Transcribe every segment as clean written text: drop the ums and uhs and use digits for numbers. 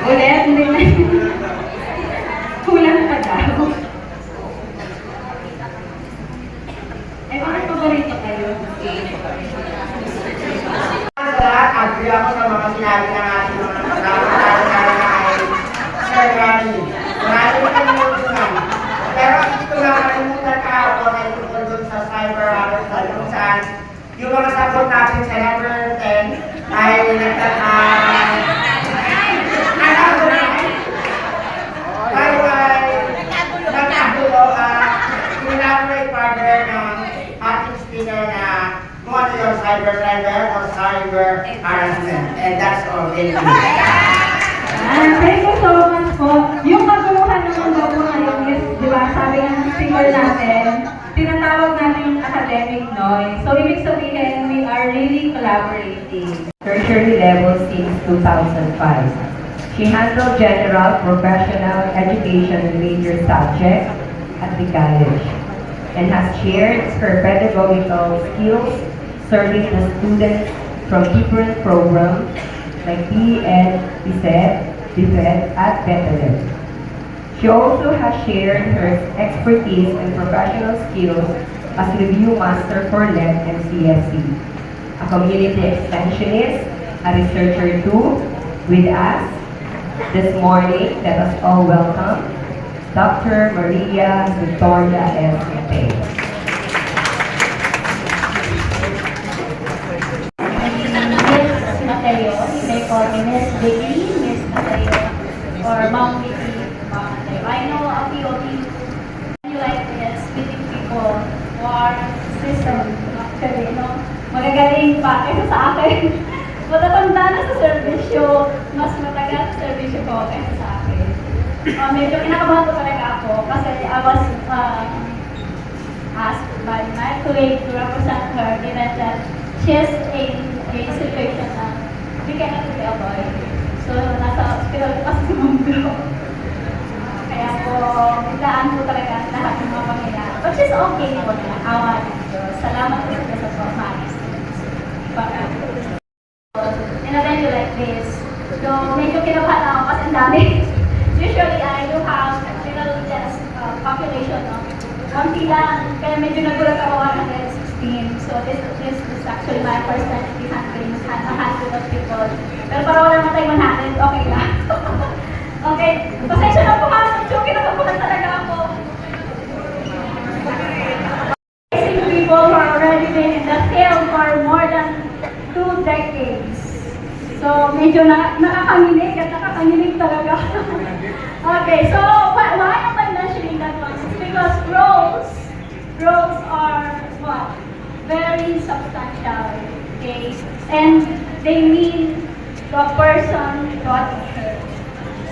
Ulit, hindi na. Kulang pa daw. Eh, bakit paborito kayo? Agree ako sa mga sinabi ng ating mga kasama ay Sir Rani. Marami na kalimutan. Pero hindi ko na kalimutan kahapon ay tungkol dun sa cyber harassment kung saan yung mga sagot natin sa level 10 ay elaborate further ng ating speaker na kung ano yung cyber cyber or cyber harassment. And that's all. Thank you. Thank you so much po. Yung kaguluhan ng mundo po ngayon is, di ba, sabi ng speaker natin, tinatawag natin yung academic noise. So, ibig sabihin, we are really collaborating. Tertiary level since 2005. She handled general, professional, education and major subjects at the college and has shared her pedagogical skills serving the students from different programs like PED, PSET, at BETELED. She also has shared her expertise and professional skills as review master for LEP and CSC, a community extensionist, a researcher too, with us this morning. Let us all welcome Dr. Maria Victoria S. Mateo. Miss Mateo, you may call me Miss Vicky, Miss Mateo, or Mom Vicky, Mom Mateo. I know a few of you like this, meeting people who are system, actually, no? Magagaling pa kaysa sa akin. Matatanda na sa servisyo, mas matagal sa servisyo ko kaysa sa akin. Medyo kinakabahan ko talaga ako kasi I was asked by my colleague to represent her given that she is in a situation na we cannot really avoid. So, nasa hospital ko kasi si Munggo. Kaya po, ilaan ko talaga lahat ng mga pangyayari. But she's okay po na. Awa ng Diyos. Salamat po sa Diyos po, Maris. In a venue like this, so medyo kinabahan ako kasi ang dami. Usually, I do have a little less population, no? Konti lang, kaya medyo nagulat ako 116. So this is actually my first time to be handling a handful of people. Pero para wala naman tayo 100, okay lang. Okay, pasensya na po ha, medyo kinakabahan talaga ako. Amazing people who are already been in the field for more than 2 decades. So, medyo nakakanginig at nakakanginig talaga. Okay, so why am I mentioning that one? It's because roles are what? Very substantial, okay? And they mean to a person, to a teacher.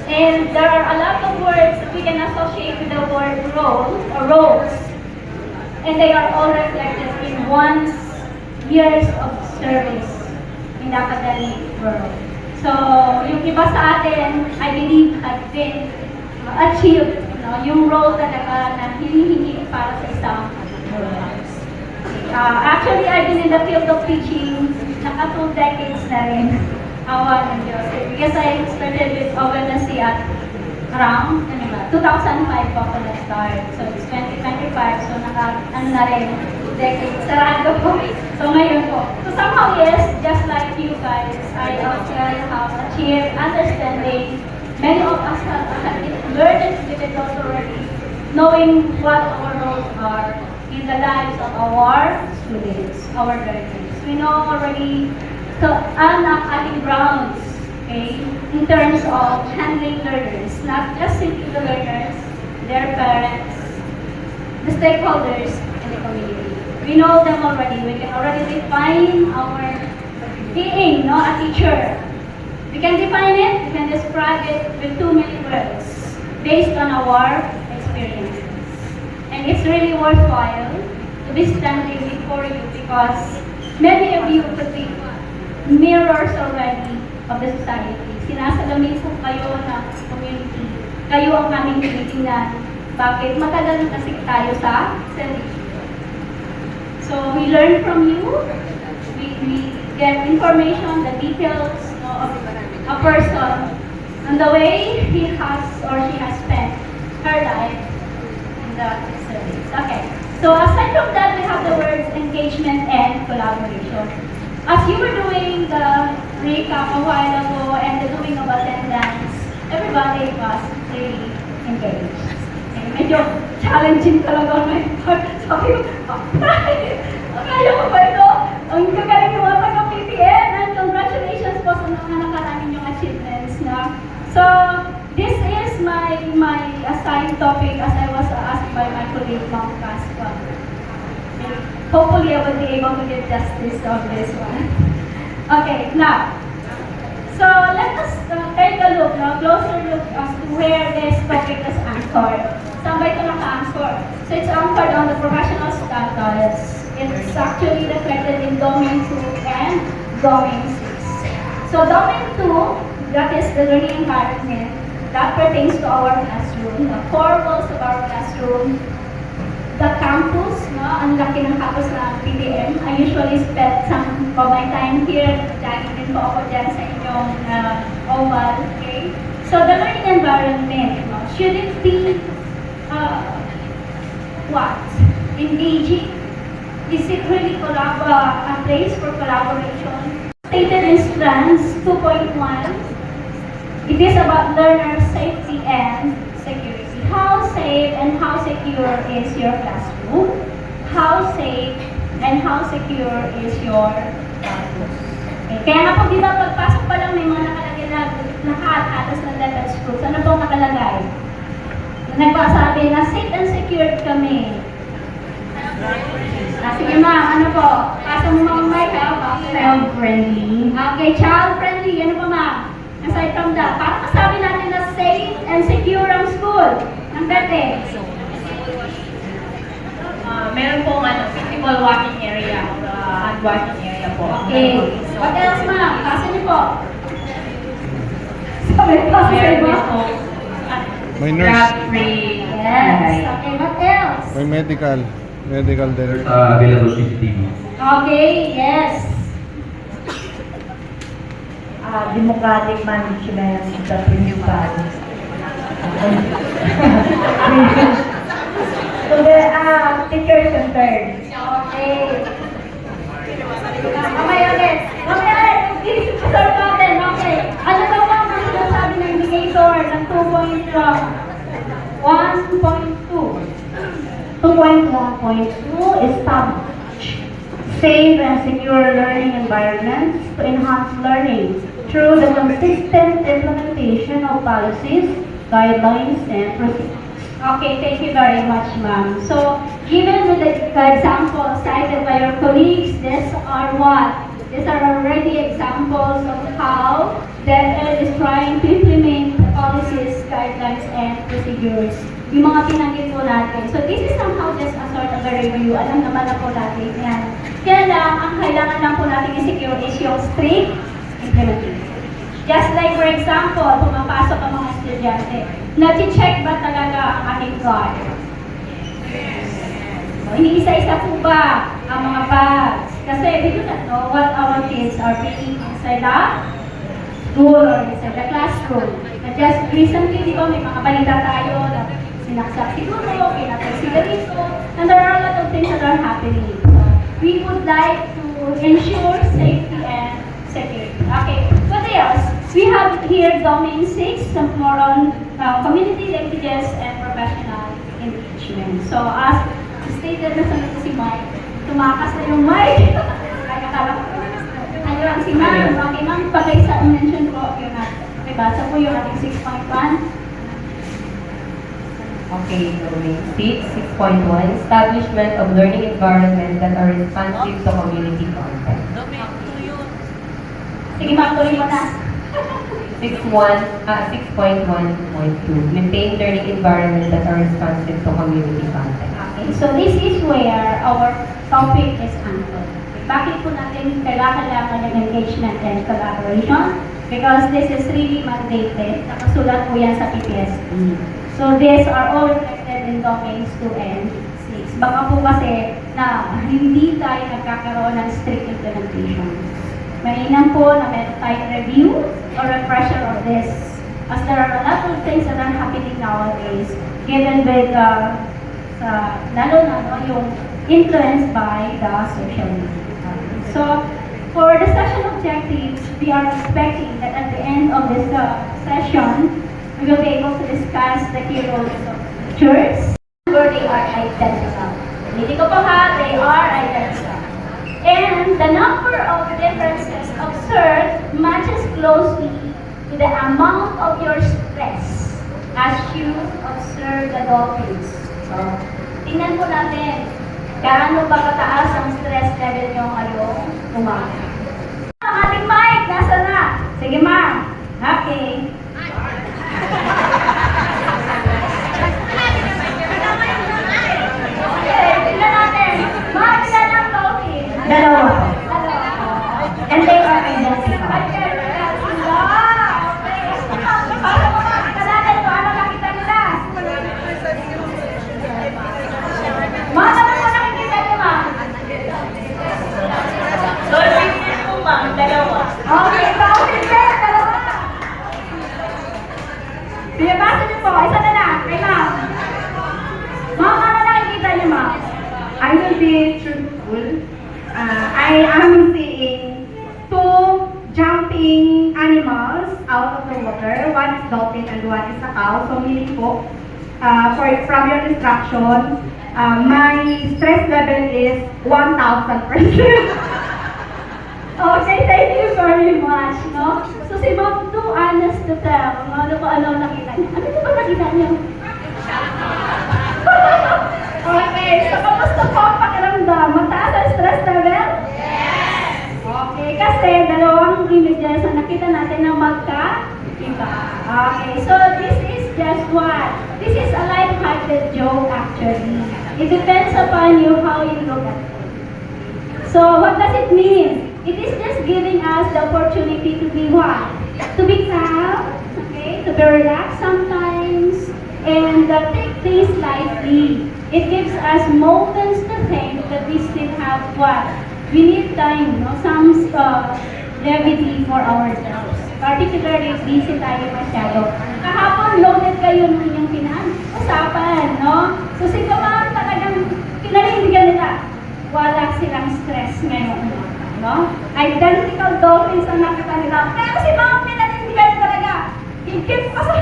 And there are a lot of words that we can associate with the word role, or roles. And they are all reflected in one's years of service in the academic world. So, yung iba sa atin, I believe, has been achieved, yung role talaga na hinihingi para sa isang actually, I've been in the field of teaching naka 2 decades na rin. Awa ng Diyos. Because I started with ONSC at around 2005 po ako na-start. So, it's 2025. So, na rin, decade. Sarado po. So, ngayon po. So, somehow, yes, just like you guys, I also have achieved understanding. Many of us have learned difficult already, knowing what our roles are in the lives of our students, our learners. We know already ang ating grounds, okay, in terms of handling learners, not just simply the learners, their parents, the stakeholders, and the community. We know them already. We can already define our being, a teacher. We can define it, we can describe it with 2 many words based on our experiences. And it's really worthwhile to be standing before you because many of you could be mirrors already of the society. Sinasalamin po kayo ng community. Kayo ang aming tinitingnan. Bakit? Matagal na kasi tayo sa service. So we learn from you. We get information, the details of a person on the way he has or she has spent her life in the service. Okay. So aside from that, we have the words engagement and collaboration. As you were doing the recap a while ago and the doing of attendance, everybody was really engaged. Okay, medyo challenging talaga my part. Sabi ko, kaya ko ba ito? Ang gagaling yung mga taga-PTN and congratulations po sa mga nakaraan yung achievements na. So, this is my assigned topic as I was asked by my colleague, Ma'am Caspa. Hopefully, I will be able to get justice on this one. Okay, now, so let us take a look, closer look as to where this topic is anchored. Saan ba ito naka-anchor? So it's anchored on the professional status. It's actually reflected in Domain 2 and Domain 6. So Domain 2, that is the learning environment, that pertains to our classroom, the four walls of our classroom, the campus, no? Ang laki ng campus na PTM. I usually spend some of my time here. Lagi din po ako dyan sa inyong oval, okay? So the learning environment, no? Should it be what? Engaging? Is it really a place for collaboration? Stated in strands 2.1, it is about learner safety and security. How safe and how secure is your classroom? How safe and how secure is your campus? Okay. Kaya nga po, di ba, pagpasok pa lang may mga nakalagay na lahat atas ng level schools. Ano pong nakalagay? Nagpasabi na safe and secured kami. Sige ma'am, ano po? Pasa mo mga mic, ha? Child-friendly. Okay, child-friendly. Ano po ma'am? Aside from that, para masabi natin na safe and secure ang school. Ang dati. Meron pong physical walking area or hand washing area po. Okay. What else ma'am? Pasa niyo po. Sabi, pasa sa Meron iba. din po May nurse. drug-free. Yes. Okay, what else? May medical. Medical there. Available CCTV. Okay, yes. Democratic management of the principal. So the teacher centered. Okay. Mamaya ulit. Mamaya ulit. I-start natin. Okay. Ano daw ba ang sinasabi ng indicator ng 2.1.2? 2.1.2 establish safe and secure learning environments to enhance learning through the consistent implementation of policies, guidelines, and procedures. Okay, thank you very much, ma'am. So, given the example cited by your colleagues, these are what? These are already examples of how DepEd is trying to implement policies, guidelines, and procedures. Yung mga tinanggit po natin. So, this is somehow just a sort of a review. Alam naman na po natin yan. Kaya lang, ang kailangan lang po natin i-secure is yung strict implementation. Just like, for example, pumapasok ang mga estudyante, nati-check ba talaga ang ating guard? O, iniisa-isa po ba ang mga bags? Kasi we do not know what our kids are doing inside the school or inside the classroom. And just recently, di ba, may mga balita tayo na sinaksak siguro, pinatay sigarito, and there are a lot of things that are happening. So, we would like to ensure safety and security. Okay, what else? We have here Domain 6, some more on community linkages and professional engagement. So, as stated na sa si Mike, tumakas na yung mic. Ay, akala ko. Ayun, si ma'am. Okay, ma'am, pagay sa mention po yung natin. Okay, basa po yung ating 6.1. Okay, Domain 6, 6.1, establishment of learning environment that are responsive to community context. Sige, ma'am, tuloy mo na. 6.1.2, maintain learning environment that are responsive to community context. Okay, so this is where our topic is anchored. Bakit po natin kailangan ng engagement and collaboration? Because this is really mandated. Nakasulat po yan sa PPSP. So these are all reflected in domains 2 and 6. Baka po kasi na hindi tayo nagkakaroon ng strict implementation. Mainam po na meron tayong review or refresher of this as there are a lot of things that are happening nowadays, given with lalo na no, yung influenced by the social media. So, for the session objectives, we are expecting that at the end of this session, we will be able to discuss the key roles of teachers, where they are identical. Hindi ko pa ha, they are identical. And the number of differences observed matches closely to the amount of your stress as you observe the dolphins. So, tingnan po natin, gaano ba kataas ang stress level nyo ngayong umaga. Ang ating mic, nasa na? Sige ma'am. Okay. Okay, tingnan natin. Ma'am, ilan ang dolphin? Dalawa po. Dalawa. And they are identical. Okay, dolphin din, dalawa. Sige, basa niyo po. Isa na lang. Kay ma'am. Ma'am, ano nakikita niyo, ma'am? I will be truthful. I am seeing two jumping animals out of the water. One is dolphin and one is a cow. So meaning po, from your instruction, my stress level is 1,000%. Okay, thank you very much, no? So si ma'am, too honest to tell, no? Ano po ano nakita niyo? Ano ba nakita niyo? Okay, so kamusta po ang pakiramdam? Mataas ang stress level? Yes! Okay, kasi dalawang images na nakita natin na magka-iba. Okay, so this is just what? This is a light-hearted joke actually. It depends upon you how you look at it. So what does it mean? It is just giving us the opportunity to be what? To be calm, okay? To be relaxed sometimes, and take things lightly. It gives us moments to think that we still have what? We need time, no? Some levity for ourselves. Particularly, busy tayo masyado. Kahapon, loaded kayo ng inyong pinag-usapan, no? So, siguro talagang pinarindigan nila. Wala silang stress ngayon, no? Identical dolphins ang nakita nila. Pero si Ma'am pinarindigan talaga. Higit pa sa...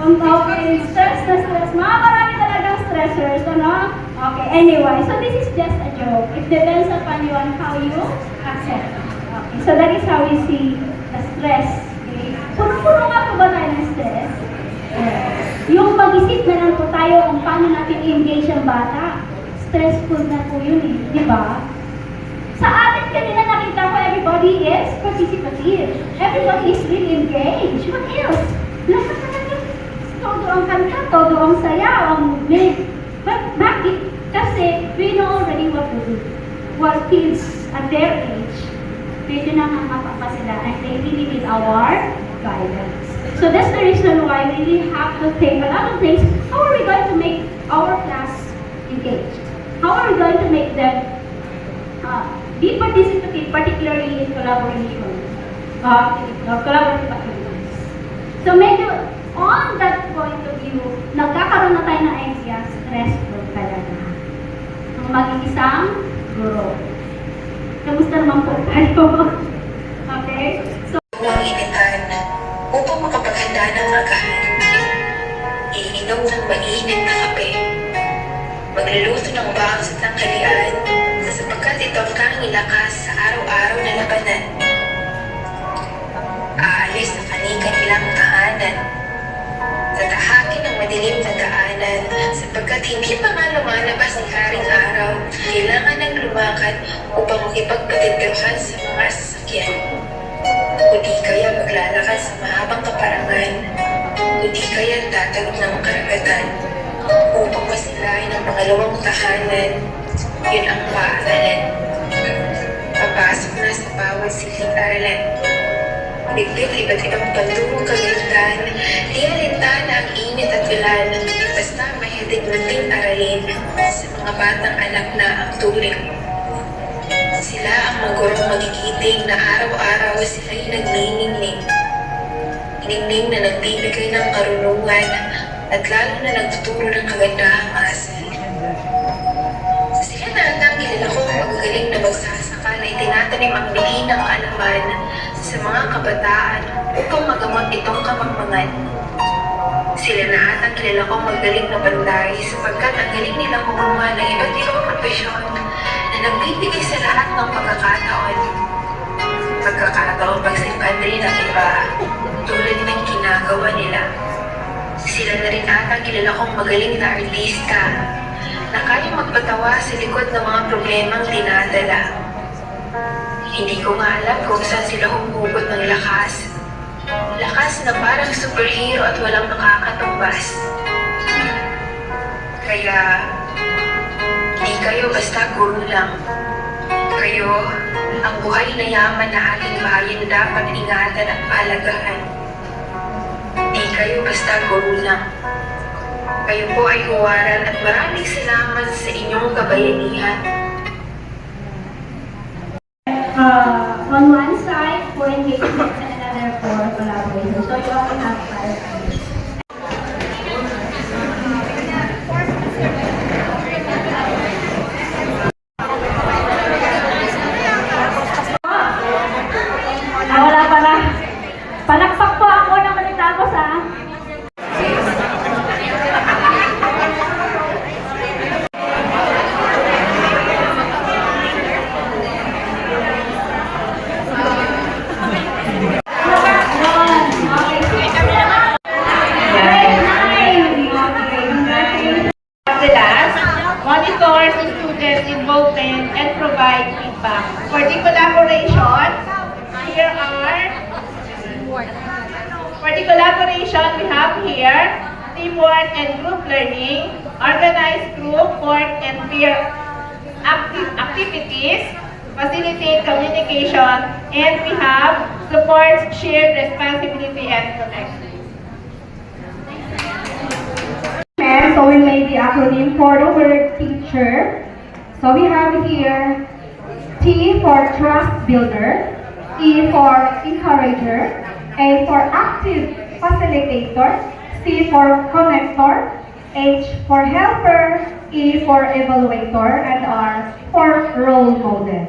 Okay, stress na stress. Marami talagang stressors, ano? Okay, anyway, so this is just a joke. It depends upon you on how you accept. Okay, so that is how we see the stress. Okay? Puno-puno nga po ba tayo ng stress? Yung mag-isip na lang po tayo kung paano natin i-engage ang bata. Stressful na po yun eh, di ba? Sa atin kanina nakita ko, everybody is participative. Everybody is really engaged. What else? Lahat na lang yung todo ang kanta, todo ang saya, ang movement. But bakit? Kasi we know already what to do. What kids at their age, medyo nangangapak pa sila and they really need our guidance. So that's the reason why we really have to think a lot of things. How are we going to make our class engaged? How are we going to make them be participative, particularly in collaboration, collaborative activities? So medyo on that point of view, nagkakaroon na tayo ng idea, stressful talaga. Ang mag-iisang guro. Kamusta naman po tayo? Okay? So, Huwag initan upang makapaghanda ng agahan. Iinom ng mainit na kape. Magluluto ng bawang sa tanghalian sapagkat ito ang tanging lakas sa araw-araw na labanan. Aalis na kani-kanilang tahanan. Tatahakin ang madilim na daanan sapagkat hindi pa nga lumalabas ni Haring Araw. Kailangan ng lumakad upang makipagpatidgakan sa mga sasakyan. O di kaya maglalakad sa mahabang kaparangan. O di kaya tatalog ng karagatan upang masilayan ang pangalawang tahanan. Yun ang paaralan. Papasok na sa bawat siling-aralan. Ligpit iba't ibang pantulong kagalitan, di alintana ang init at ulan, basta may hatid nating aralin sa mga batang anak na ang turing. Sila ang magurong magigiting na araw-araw sila'y nagniningning. ningning na nagbibigay ng karunungan at lalo na nagtuturo ng kagandahang asal. Sila na ang kilala kong magagaling na magsasaka na itinatanim ang lihinang kaalaman sa mga kabataan upang magamot itong kamangmangan. Sila na at ang kilala kong magaling na banday sapagkat ang galing nilang gumawa ng iba't ibang propesyon na nagbibigay sa lahat ng pagkakataon. Pagkakataon pagsimpan rin ang iba tulad ng ginagawa nila. Sila na rin at ang kilala kong magaling na artista na kayang magpatawa sa likod ng mga problemang dinadala. Hindi ko nga alam kung saan sila humugot ng lakas. Lakas na parang superhero at walang nakakatumbas. Kaya, hindi kayo basta guru lang. Kayo, ang buhay na yaman na ating bayan dapat ingatan at pahalagahan. Hindi kayo basta guru lang. Kayo po ay huwaran at maraming salamat sa inyong kabayanihan. On one side for engagement and another for collaboration. So you only have 5 minutes. Wala pala. Palakpak po ako ng manitagos ah. Monitors student involvement and provide feedback. For the collaboration, we have here teamwork and group learning, organized group work and peer activities, facilitate communication, and we have support shared responsibility and connection. So we made the acronym for the word teacher. So we have here T for trust builder, E for encourager, A for active facilitator, C for connector, H for helper, E for evaluator, and R for role model.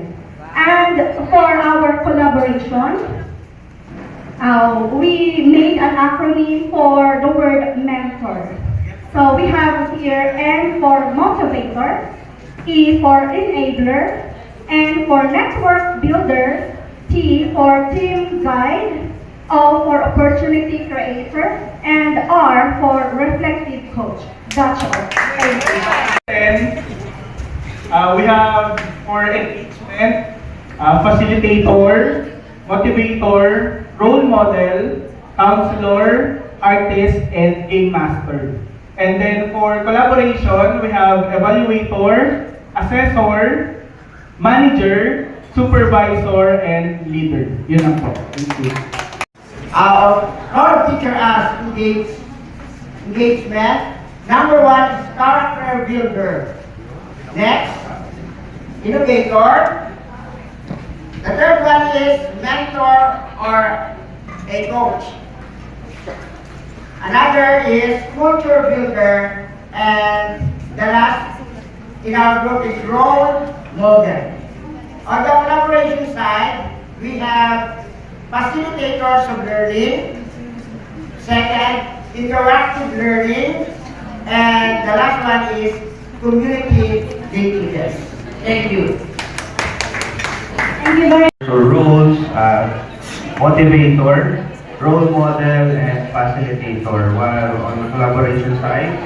And for our collaboration, we made an acronym for the word mentor. So we have here N for motivator, E for enabler, N for network builder, T for team guide, O for opportunity creator, and R for reflective coach. That's all. Thank you. Then, we have for engagement, facilitator, motivator, role model, counselor, artist, and game master. And then for collaboration, we have evaluator, assessor, manager, supervisor, and leader. Yun lang po. Thank you. Our teacher as engagement. Number 1 is character builder. Next, innovator. The third one is mentor or a coach. Another is culture builder, and the last in our group is role model. On the collaboration side, we have facilitators of learning, second, interactive learning, and the last one is community linkages. Thank you. Thank you very So roles are motivator, role model, and facilitator. While on the collaboration side,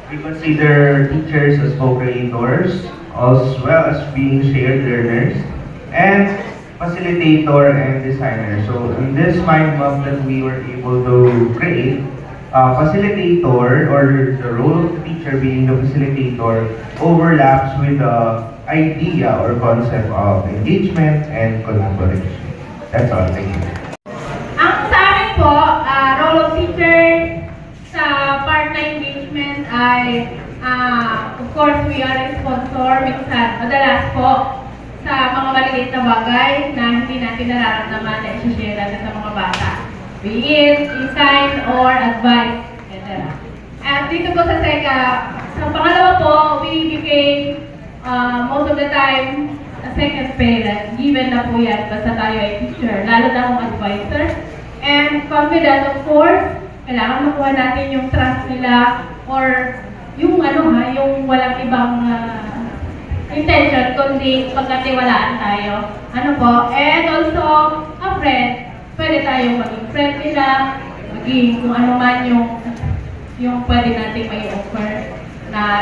we consider teachers as co-creators, as well as being shared learners, and facilitator and designer. So in this mind map that we were able to create, facilitator or the role of the teacher being the facilitator overlaps with the idea or concept of engagement and collaboration. That's all. Thank you. Ang sa amin po, role of teacher sa part na engagement ay, of course, we are a sponsor. Minsan, madalas po, sa mga maliit na bagay na hindi natin nararamdaman na isi-share natin sa mga bata. be it in-kind or advice, etc. At dito po sa SECA, sa pangalawa po, we became most of the time a second parent. Given na po yan, basta tayo ay teacher, lalo na akong advisor. And confident, of course, kailangan makuha natin yung trust nila or yung yung walang ibang intention, kundi pagkatiwalaan tayo. And also, a friend. Pwede tayong maging friend nila, maging kung ano man yung pwede natin may offer na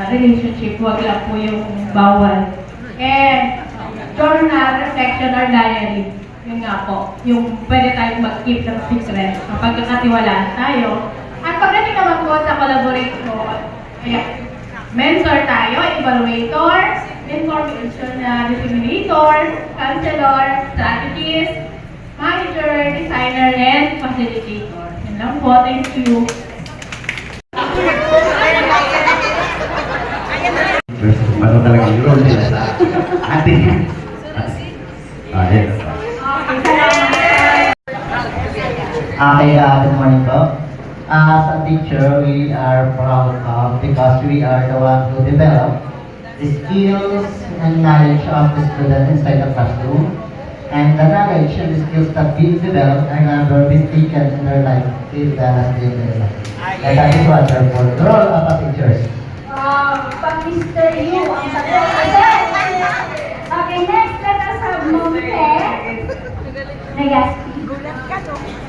relationship, huwag lang po yung bawal. And journal, reflection, or diary. Yun nga po, yung pwede tayong mag-keep ng secret kapag kakatiwalaan tayo. At pagdating naman po sa collaboration, mentor tayo, evaluator, information disseminator, counselor, strategist, manager, designer, and facilitator. Yun lang po, thank you. Ano talaga yung role nila sa atin? Yes. Okay, good morning po. As a teacher, we are proud of because we are the one who develop the skills and knowledge of the student inside the classroom. And the knowledge and the skills that we develop are never been taken in their life till the last day of their life. And that is wonderful. The role of a teacher. Pag Mr. Yu ang sagot. Okay, next, let us have Mom Pe. Nagaspi.